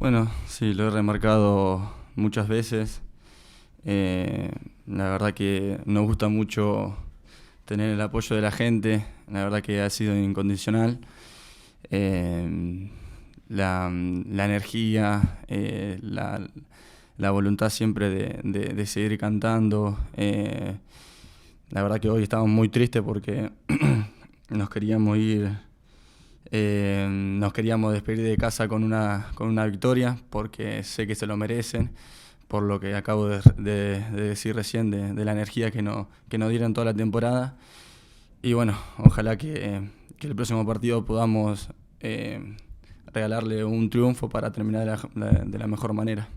Bueno, sí, lo he remarcado muchas veces. La verdad que nos gusta mucho tener el apoyo de la gente. La verdad que ha sido incondicional. Eh, la energía, la voluntad siempre de seguir cantando. La verdad que hoy estamos muy tristes porque nos queríamos ir, nos queríamos despedir de casa con una victoria, porque sé que se lo merecen, por lo que acabo de decir recién de la energía que nos dieron toda la temporada. Y bueno, ojalá que el próximo partido podamos regalarle un triunfo para terminar de la mejor manera.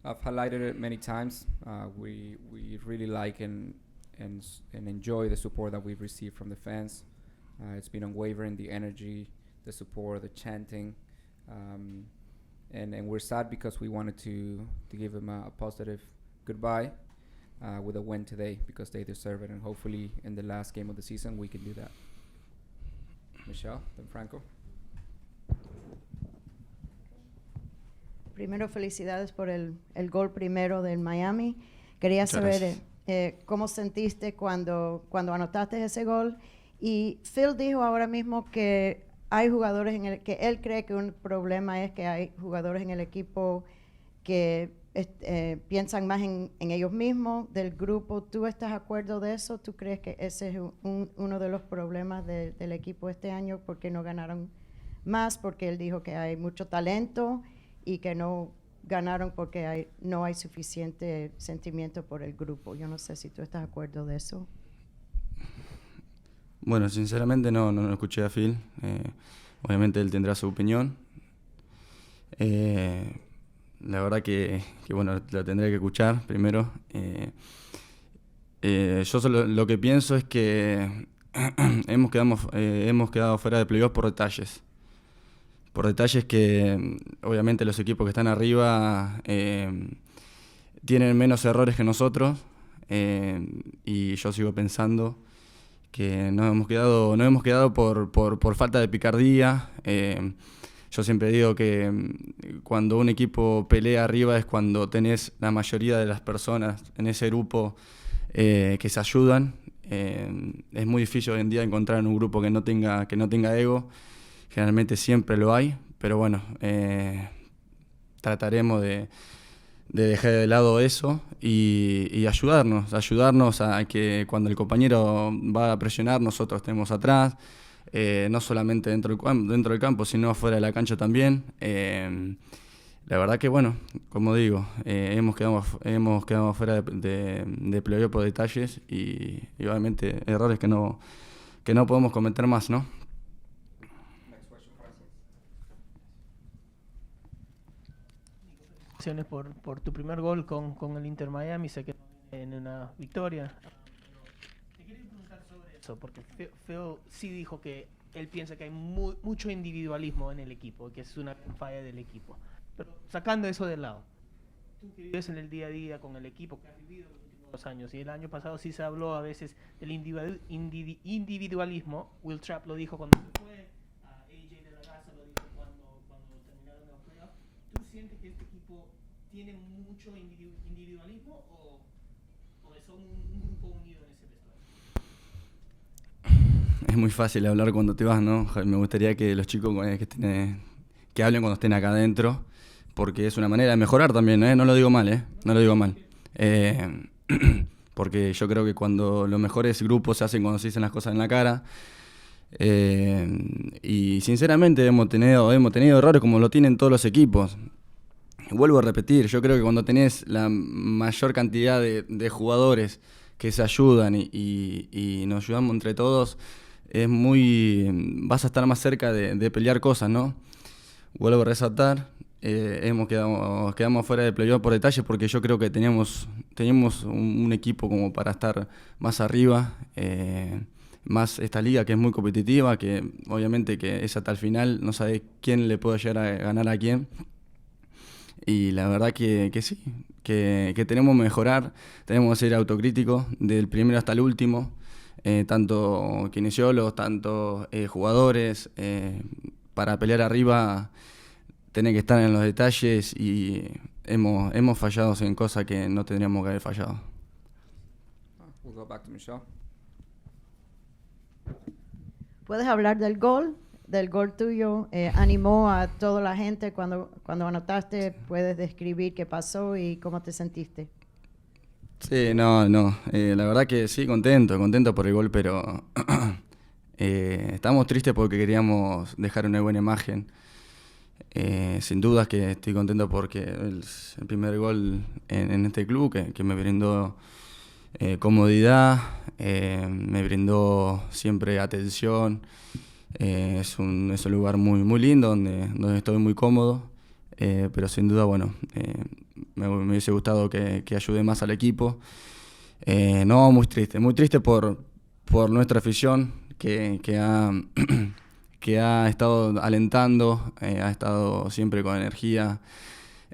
I've highlighted it many times. We really like and enjoy the support that we've received from the fans. It's been unwavering, the energy, the support, the chanting, and we're sad because we wanted to give them a positive goodbye with a win today, because they deserve it, and hopefully in the last game of the season we can do that. Michelle, then Franco. Primero, felicidades por el gol primero del Miami. Quería saber cómo sentiste cuando anotaste ese gol. Y Phil dijo ahora mismo que hay jugadores que él cree que un problema es que hay jugadores en el equipo que piensan más en ellos mismos, del grupo. ¿Tú estás de acuerdo de eso? ¿Tú crees que ese es uno de los problemas del equipo este año? ¿Por qué no ganaron más? Porque él dijo que hay mucho talento y que no ganaron porque no hay suficiente sentimiento por el grupo. Yo no sé si tú estás de acuerdo de eso. Bueno, sinceramente no escuché a Phil. Obviamente él tendrá su opinión. La verdad que bueno, la tendré que escuchar primero. Yo solo lo que pienso es que hemos quedado fuera de playoff por detalles. Por detalles que obviamente los equipos que están arriba tienen menos errores que nosotros, y yo sigo pensando que no hemos quedado por falta de picardía. Yo siempre digo que cuando un equipo pelea arriba es cuando tenés la mayoría de las personas en ese grupo que se ayudan. Es muy difícil hoy en día encontrar un grupo que no tenga ego. Generalmente siempre lo hay, pero bueno, trataremos de dejar de lado eso y ayudarnos a que cuando el compañero va a presionar, nosotros estemos atrás, no solamente dentro del campo, sino afuera de la cancha también. La verdad que bueno, como digo, hemos quedado fuera de playoff por detalles y obviamente errores que no podemos cometer más, ¿no? Por tu primer gol con el Inter Miami, sé que en una victoria. Te quería preguntar sobre eso, porque Phil sí dijo que él piensa que hay mucho individualismo en el equipo, que es una falla del equipo. Pero sacando eso de lado, tú que vives en el día a día con el equipo, que has vivido los últimos 2 años, y el año pasado sí se habló a veces del individualismo. Will Trapp lo dijo cuando se fue, AJ de la Garza lo dijo cuando terminaron los playoffs. ¿Tú sientes que este equipo tiene mucho individualismo o son un grupo unido en ese vestuario? Es muy fácil hablar cuando te vas, ¿no? Me gustaría que los chicos que hablen cuando estén acá adentro, porque es una manera de mejorar también, ¿eh? No lo digo mal, no lo digo mal. Porque yo creo que cuando los mejores grupos se hacen cuando se dicen las cosas en la cara. Y sinceramente hemos tenido errores como lo tienen todos los equipos. Vuelvo a repetir, yo creo que cuando tenés la mayor cantidad de jugadores que se ayudan y nos ayudamos entre todos, vas a estar más cerca de pelear cosas, ¿no? Vuelvo a resaltar, quedamos fuera de playoff por detalles, porque yo creo que teníamos un equipo como para estar más arriba, más esta liga que es muy competitiva, que obviamente que es hasta el final, no sabés quién le puede llegar a ganar a quién. Y la verdad que sí, que tenemos que mejorar, tenemos que ser autocríticos del primero hasta el último, tanto kinesiólogos, tanto jugadores, para pelear arriba tenés que estar en los detalles y hemos fallado en cosas que no tendríamos que haber fallado. We'll go back to Michelle. ¿Puedes hablar del gol tuyo? ¿Animó a toda la gente cuando anotaste? ¿Puedes describir qué pasó y cómo te sentiste? Sí, no. La verdad que sí, contento por el gol, pero estamos tristes porque queríamos dejar una buena imagen. Sin dudas que estoy contento porque el primer gol en este club que me brindó comodidad, me brindó siempre atención. Es un lugar muy lindo donde estoy muy cómodo, pero sin duda, bueno, me hubiese gustado que ayude más al equipo. No, muy triste por nuestra afición que ha estado alentando, ha estado siempre con energía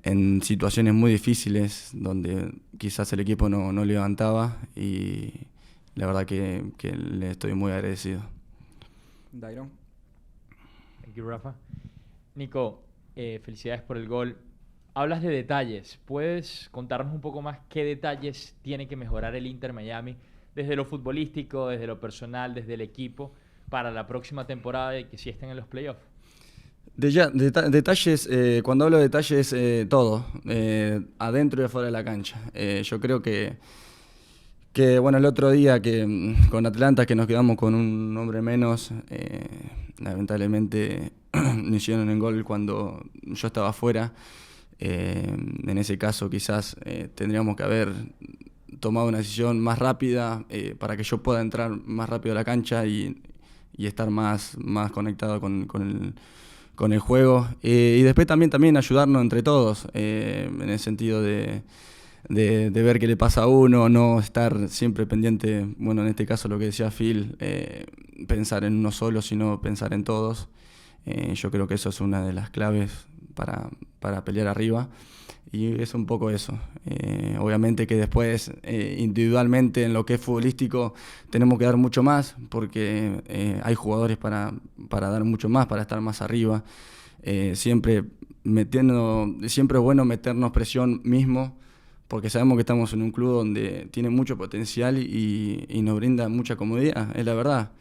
en situaciones muy difíciles donde quizás el equipo no levantaba, y la verdad que le estoy muy agradecido. Dairon. Thank you, Rafa. Nico, felicidades por el gol. Hablas de detalles. ¿Puedes contarnos un poco más qué detalles tiene que mejorar el Inter Miami desde lo futbolístico, desde lo personal, desde el equipo, para la próxima temporada y que sí estén en los playoffs? Detalles, cuando hablo de detalles, todo, adentro y afuera de la cancha. Yo creo que bueno, el otro día con Atlanta, que nos quedamos con un hombre menos, lamentablemente me hicieron el gol cuando yo estaba afuera. En ese caso quizás tendríamos que haber tomado una decisión más rápida para que yo pueda entrar más rápido a la cancha y estar más conectado con el juego, y después también ayudarnos entre todos, en el sentido de ver qué le pasa a uno, no estar siempre pendiente, bueno, en este caso lo que decía Phil, pensar en uno solo, sino pensar en todos. Yo creo que eso es una de las claves para pelear arriba, y es un poco eso. Obviamente que después, individualmente, en lo que es futbolístico, tenemos que dar mucho más, porque hay jugadores para dar mucho más, para estar más arriba. Siempre es bueno meternos presión mismo, porque sabemos que estamos en un club donde tiene mucho potencial y nos brinda mucha comodidad, es la verdad.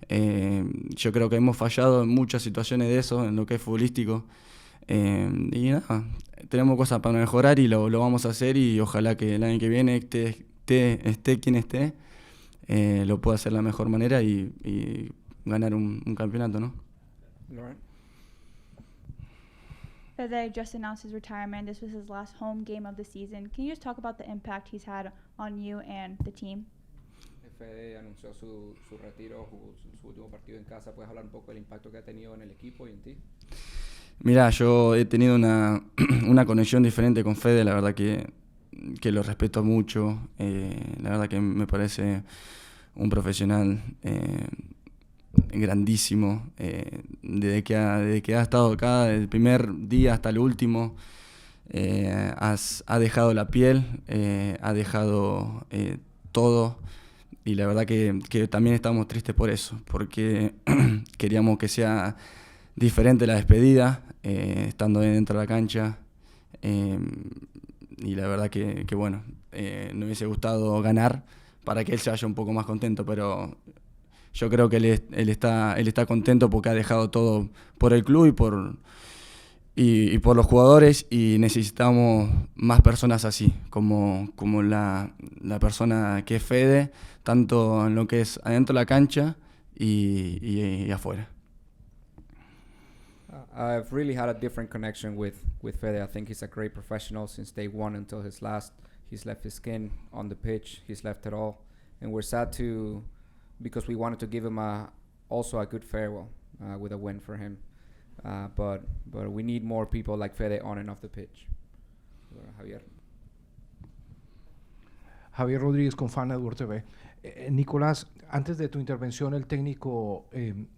Yo creo que hemos fallado en muchas situaciones de eso, en lo que es futbolístico. Y nada, tenemos cosas para mejorar y lo vamos a hacer, y ojalá que el año que viene esté quien esté, lo pueda hacer de la mejor manera y ganar un campeonato, ¿no? Lauren. Fede just announced his retirement. This was his last home game of the season. Can you just talk about the impact he's had on you and the team? Fede anunció su retiro, jugó su último partido en casa. ¿Puedes hablar un poco del impacto que ha tenido en el equipo y en ti? Mirá, yo he tenido una conexión diferente con Fede, la verdad que lo respeto mucho, la verdad que me parece un profesional grandísimo, desde que ha estado acá, desde el primer día hasta el último, ha dejado la piel, ha dejado todo, y la verdad que también estamos tristes por eso, porque queríamos que sea diferente la despedida, estando dentro de la cancha, y la verdad que bueno, me hubiese gustado ganar para que él se vaya un poco más contento, pero yo creo que él está contento porque ha dejado todo por el club y por los jugadores, y necesitamos más personas así, como la persona que es Fede, tanto en lo que es adentro de la cancha y afuera. I've really had a different connection with Fede. I think he's a great professional since day one until his last. He's left his skin on the pitch. He's left it all, and we're sad because we wanted to give him also a good farewell with a win for him. But we need more people like Fede on and off the pitch. Javier. Javier Rodríguez con Fan Network TV. Nicolás, antes de tu intervención, el técnico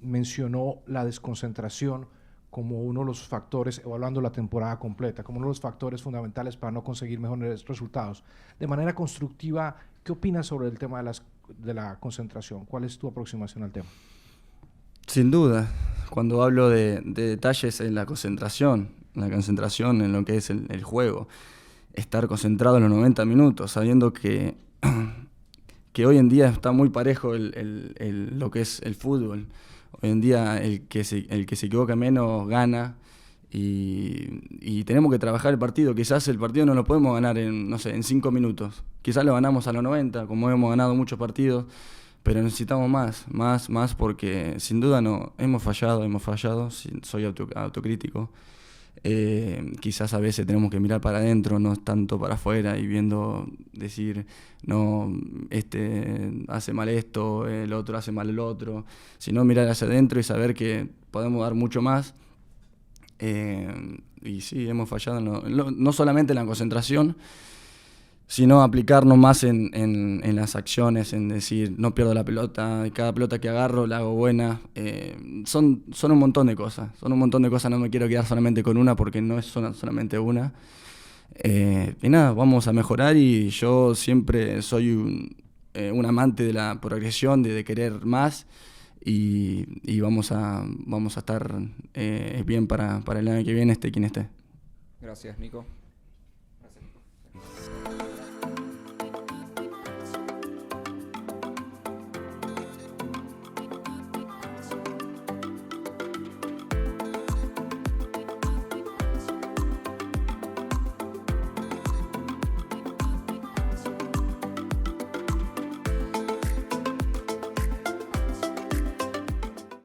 mencionó la desconcentración como uno de los factores, evaluando la temporada completa, como uno de los factores fundamentales para no conseguir mejores resultados. De manera constructiva, ¿qué opinas sobre el tema de la concentración? ¿Cuál es tu aproximación al tema? Sin duda, cuando hablo de detalles en la concentración en lo que es el juego, estar concentrado en los 90 minutos, sabiendo que hoy en día está muy parejo lo que es el fútbol. Hoy en día el que se equivoca menos gana y tenemos que trabajar el partido. Quizás el partido no lo podemos ganar en 5 minutos. Quizás lo ganamos a los 90, como hemos ganado muchos partidos, pero necesitamos más porque sin duda no hemos fallado, soy autocrítico. Quizás a veces tenemos que mirar para adentro, no tanto para afuera y decir, no, este hace mal esto, el otro hace mal el otro, sino mirar hacia adentro y saber que podemos dar mucho más. Y sí, hemos fallado no solamente en la concentración, sino aplicarnos más en las acciones, en decir, no pierdo la pelota, cada pelota que agarro la hago buena. Son un montón de cosas, no me quiero quedar solamente con una porque no es solamente una. Y nada, vamos a mejorar y yo siempre soy un amante de la progresión, de querer más y vamos a estar bien para el año que viene, esté quien esté. Gracias, Nico.